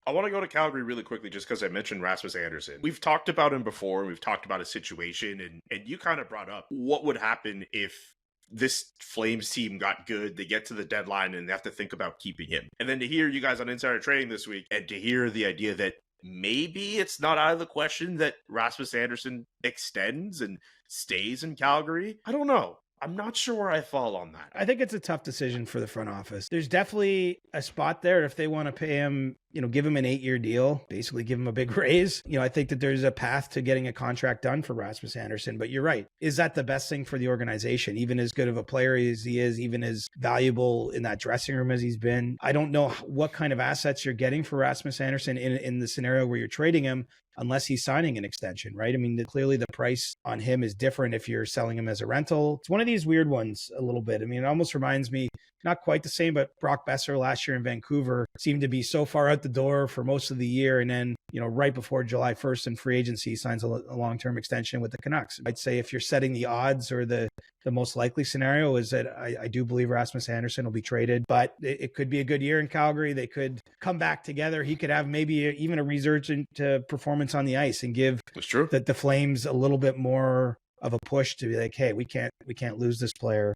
I want to go to Calgary really quickly just because I mentioned Rasmus Andersson. We've talked about him before, and we've talked about his situation, and you kind of brought up what would happen if this Flames team got good, they get to the deadline, and they have to think about keeping him. And then to hear you guys on Insider Trading this week, and to hear the idea that maybe it's not out of the question that Rasmus Andersson extends and stays in Calgary. I don't know. I'm not sure where I fall on that. I think it's a tough decision for the front office. There's definitely a spot there if they want to pay him, give him an 8-year deal, basically give him a big raise. I think that there's a path to getting a contract done for Rasmus Andersson, but you're right. Is that the best thing for the organization? Even as good of a player as he is, even as valuable in that dressing room as he's been, I don't know what kind of assets you're getting for Rasmus Andersson in the scenario where you're trading him, unless he's signing an extension, right? I mean, clearly the price on him is different if you're selling him as a rental. It's one of these weird ones a little bit. I mean, it almost reminds me, not quite the same, but Brock Besser last year in Vancouver seemed to be so far out the door for most of the year. And then, right before July 1st in free agency, signs a long-term extension with the Canucks. I'd say if you're setting the odds, or the most likely scenario is that I do believe Rasmus Andersson will be traded, but it could be a good year in Calgary. They could come back together. He could have maybe even a resurgent performance on the ice and give the Flames a little bit more of a push to be like, hey, we can't lose this player.